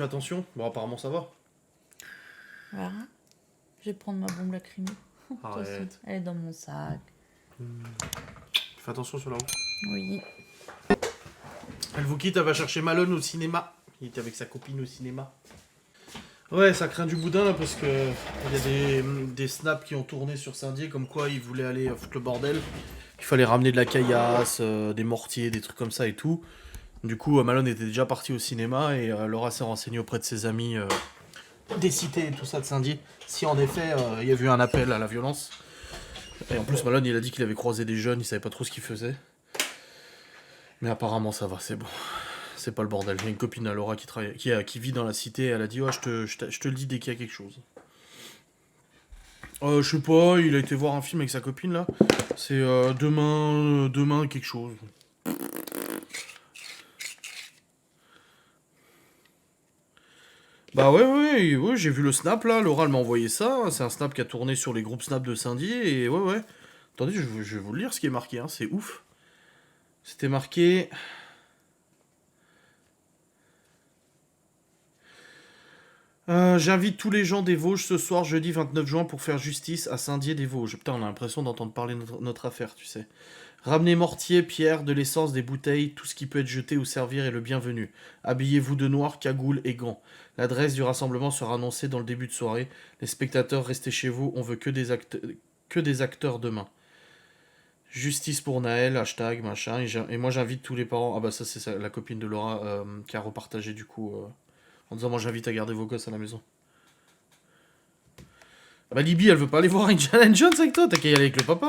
fais attention? Bon, apparemment, ça va. Voilà. Je vais prendre ma bombe lacrymée. Arrête. Elle est dans mon sac. Fais attention sur la route. Oui. Elle vous quitte, elle va chercher Malone au cinéma. Il était avec sa copine au cinéma. Ouais, ça craint du boudin là parce que il y a des snaps qui ont tourné sur Saint-Dié comme quoi ils voulaient aller foutre le bordel. Il fallait ramener de la caillasse, des mortiers, des trucs comme ça et tout. Du coup, Malone était déjà parti au cinéma et Laura s'est renseignée auprès de ses amis des cités et tout ça de Saint-Dié. Si en effet il y a eu un appel à la violence. Et en plus, Malone il a dit qu'il avait croisé des jeunes, il savait pas trop ce qu'ils faisaient. Mais apparemment ça va, c'est bon. C'est pas le bordel. J'ai une copine à Laura qui vit dans la cité. Elle a dit ouais, je te le dis dès qu'il y a quelque chose. Je sais pas, il a été voir un film avec sa copine là. C'est demain quelque chose. Bah ouais, j'ai vu le snap là. Laura elle m'a envoyé ça. C'est un snap qui a tourné sur les groupes snap de Saint-Dié. Et ouais. Attendez, je vais vous le lire ce qui est marqué. Hein. C'est ouf. C'était marqué. J'invite tous les gens des Vosges ce soir, jeudi 29 juin, pour faire justice à Saint-Dié-des-Vosges. Putain, on a l'impression d'entendre parler de notre affaire, tu sais. Ramenez mortier, pierre, de l'essence, des bouteilles, tout ce qui peut être jeté ou servir est le bienvenu. Habillez-vous de noir, cagoule et gants. L'adresse du rassemblement sera annoncée dans le début de soirée. Les spectateurs, restez chez vous, on veut que des acteurs demain. Justice pour Naël, hashtag, machin. Et moi j'invite tous les parents. Ah bah ça c'est la copine de Laura qui a repartagé du coup. En disant, moi j'invite à garder vos gosses à la maison. Bah Libby, elle veut pas aller voir Indiana Jones avec toi, t'as qu'à y aller avec le papa.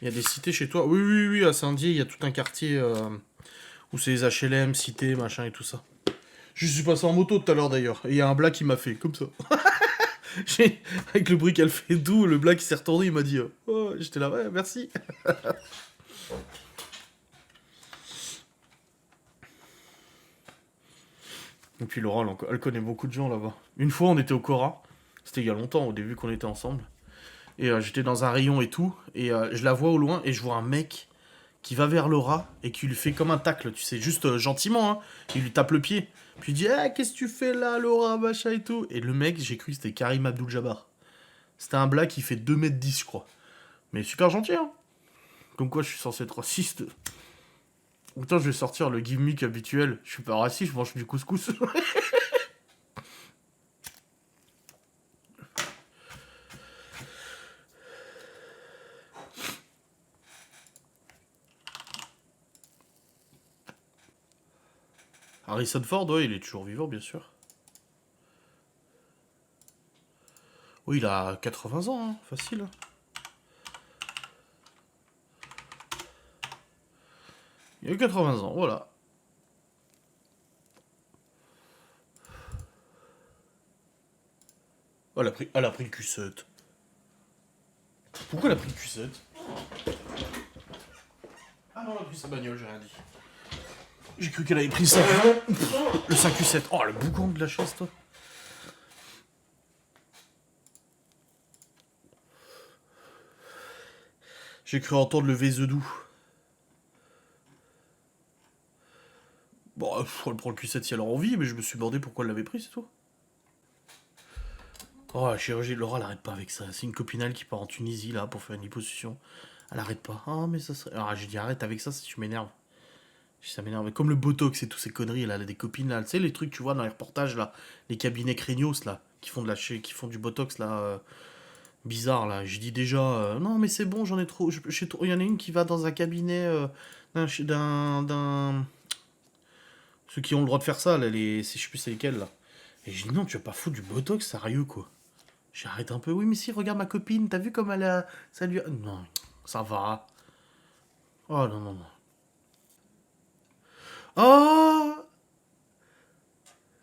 Il y a des cités chez toi. Oui, à Saint-Dié, il y a tout un quartier où c'est les HLM, cités, machin et tout ça. Je suis passé en moto tout à l'heure d'ailleurs. Et il y a un black qui m'a fait comme ça. Avec le bruit qu'elle fait doux, le black qui s'est retourné, il m'a dit oh, j'étais là, ouais, merci. Et puis Laura, elle connaît beaucoup de gens là-bas. Une fois, on était au Cora. C'était il y a longtemps, au début qu'on était ensemble. Et j'étais dans un rayon et tout. Et je la vois au loin et je vois un mec qui va vers Laura et qui lui fait comme un tacle, tu sais, juste gentiment. Hein. Il lui tape le pied. Puis il dit qu'est-ce que tu fais là, Laura, machin et tout. Et le mec, j'ai cru que c'était Karim Abdul-Jabbar. C'était un black qui fait 2,10 m, je crois. Mais super gentil, hein. Comme quoi, je suis censé être raciste. Putain, je vais sortir le gimmick habituel. Je suis pas raciste, je mange du couscous. Harrison Ford, ouais, il est toujours vivant, bien sûr. Oui, il a 80 ans, hein, facile. Il a 80 ans, voilà. Oh, elle a pris le Q7. Pourquoi elle a pris le Q7? Ah non, elle a pris sa bagnole, j'ai rien dit. J'ai cru qu'elle avait pris ça. Le 5Q7. Oh, le bougon de la chaise, toi. J'ai cru entendre le Vézedou. Bon, elle prend le Q7 si elle a envie, mais je me suis demandé pourquoi elle l'avait pris, c'est tout. Oh, la chirurgie, Laura, elle arrête pas avec ça. C'est une copinale qui part en Tunisie, là, pour faire une liposuction. Elle arrête pas. Ah, mais ça serait... Alors, j'ai dit, arrête avec ça, si tu m'énerves. Ça m'énerve. Comme le Botox et tous ces conneries, là, elle a des copines, là. Tu sais, les trucs, tu vois, dans les reportages, là. Les cabinets craignos, là. Qui font du Botox, là. Bizarre, là. Je dis déjà, non, mais c'est bon, j'en ai trop. Il y en a une qui va dans un cabinet d'un. Ceux qui ont le droit de faire ça, là, je sais plus c'est lesquels, là. Et je dis, non, tu vas pas foutre du Botox, sérieux, quoi. J'arrête un peu. Oui, mais si, regarde ma copine, t'as vu comme elle a. Ça lui a. Non, ça va. Oh, non. Oh!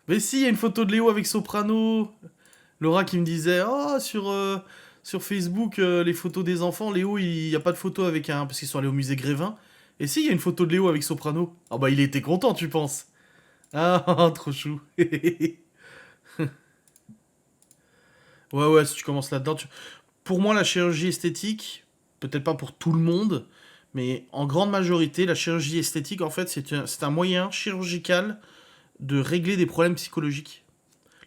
Mais si, il y a une photo de Léo avec Soprano. Laura qui me disait, oh, sur Facebook, les photos des enfants, Léo, il n'y a pas de photo avec un. Parce qu'ils sont allés au musée Grévin. Et si, il y a une photo de Léo avec Soprano. Ah bah, il était content, tu penses. Ah, trop chou. Ouais, si tu commences là-dedans. Pour moi, la chirurgie esthétique, peut-être pas pour tout le monde, mais en grande majorité, la chirurgie esthétique, en fait, c'est un moyen chirurgical de régler des problèmes psychologiques.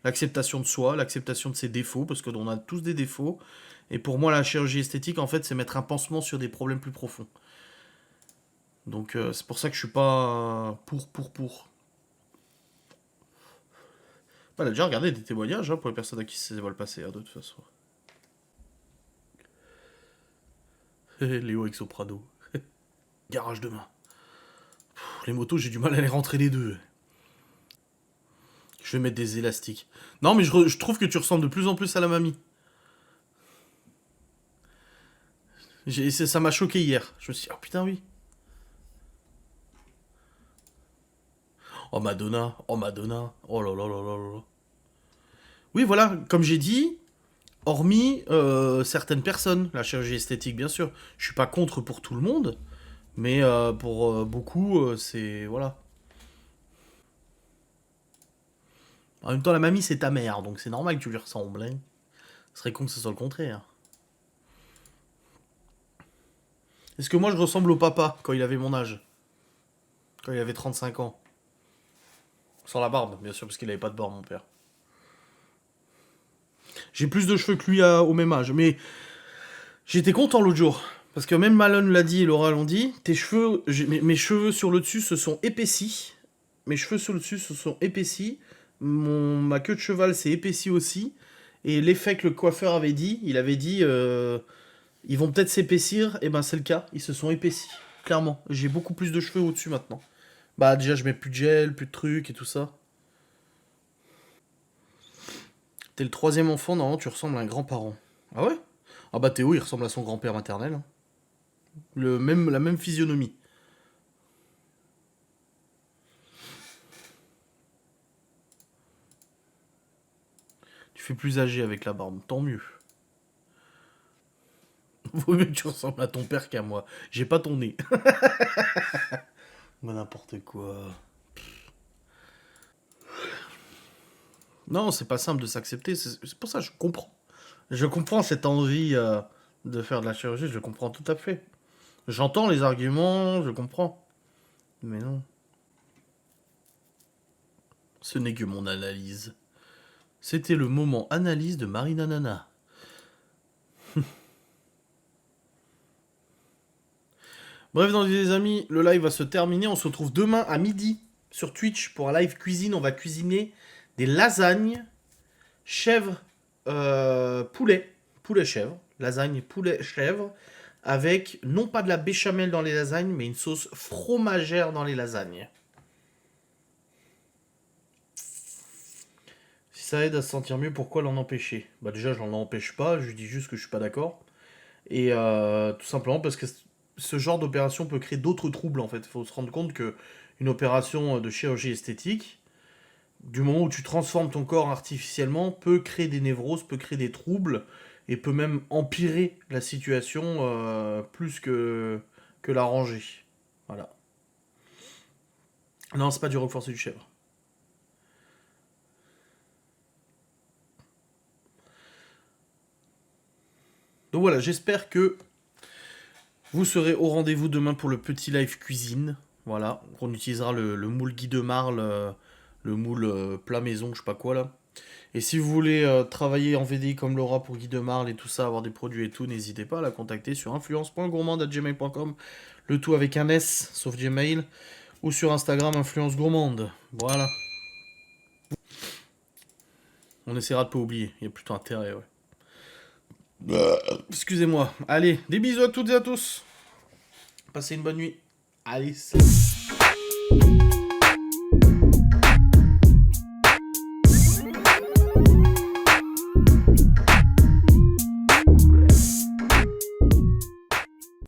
L'acceptation de soi, l'acceptation de ses défauts, parce qu'on a tous des défauts. Et pour moi, la chirurgie esthétique, en fait, c'est mettre un pansement sur des problèmes plus profonds. Donc, c'est pour ça que je suis pas pour. On a déjà regardé des témoignages pour les personnes à qui ça va le passer, de toute façon. Léo avec Soprano. Garage demain. Les motos, j'ai du mal à les rentrer les deux. Je vais mettre des élastiques. Non, mais je trouve que tu ressembles de plus en plus à la mamie. Ça m'a choqué hier. Je me suis dit, oh putain, oui. Oh Madonna, oh Madonna, oh là là là là là. Oui, voilà, comme j'ai dit, hormis certaines personnes, la chirurgie esthétique, bien sûr. Je suis pas contre pour tout le monde, mais pour beaucoup, c'est... Voilà. En même temps, la mamie, c'est ta mère, donc c'est normal que tu lui ressembles. Hein. Ce serait con que ce soit le contraire. Est-ce que moi, je ressemble au papa, quand il avait mon âge? Quand il avait 35 ans. Sans la barbe, bien sûr, parce qu'il avait pas de barbe, mon père. J'ai plus de cheveux que lui au même âge, mais j'étais content l'autre jour. Parce que même Malone l'a dit et Laura l'ont dit, tes cheveux, mes cheveux sur le dessus se sont épaissis. Mes cheveux sur le dessus se sont épaissis. Ma queue de cheval s'est épaissie aussi. Et l'effet que le coiffeur avait dit, il avait dit, ils vont peut-être s'épaissir. Et ben c'est le cas, ils se sont épaissis. Clairement, j'ai beaucoup plus de cheveux au-dessus maintenant. Bah déjà je mets plus de gel, plus de trucs et tout ça. T'es le troisième enfant, normalement tu ressembles à un grand-parent. Ah ouais? Ah bah Théo il ressemble à son grand-père maternel. Hein. La même physionomie. Tu fais plus âgé avec la barbe, tant mieux. Vaut mieux que tu ressembles à ton père qu'à moi. J'ai pas ton nez. Mais n'importe quoi. Non, c'est pas simple de s'accepter. C'est pour ça que je comprends. Je comprends cette envie de faire de la chirurgie, je comprends tout à fait. J'entends les arguments, je comprends. Mais non. Ce n'est que mon analyse. C'était le moment analyse de Marina Nana. Bref, dans les amis, le live va se terminer. On se retrouve demain à midi sur Twitch pour un live cuisine. On va cuisiner des lasagnes, chèvre, poulet, poulet chèvre, lasagne poulet chèvre, avec non pas de la béchamel dans les lasagnes, mais une sauce fromagère dans les lasagnes. Si ça aide à se sentir mieux, pourquoi l'en empêcher? Bah déjà, je l'en empêche pas, je dis juste que je suis pas d'accord. Et tout simplement parce que ce genre d'opération peut créer d'autres troubles en fait. Il faut se rendre compte que une opération de chirurgie esthétique, du moment où tu transformes ton corps artificiellement, peut créer des névroses, peut créer des troubles, et peut même empirer la situation plus que l'arranger. Voilà. Non, c'est pas du roquefort, c'est du chèvre. Donc voilà, j'espère que vous serez au rendez-vous demain pour le petit live cuisine. Voilà, on utilisera le moule Guy de Marle, le moule plat maison, je sais pas quoi là. Et si vous voulez travailler en VDI comme Laura pour Guy de Marle et tout ça, avoir des produits et tout, n'hésitez pas à la contacter sur influence.gourmande@gmail.com, le tout avec un S, sauf Gmail, ou sur Instagram, influence gourmande. Voilà. On essaiera de pas oublier, il y a plutôt intérêt, ouais. Excusez-moi. Allez, des bisous à toutes et à tous. Passez une bonne nuit. Allez, salut.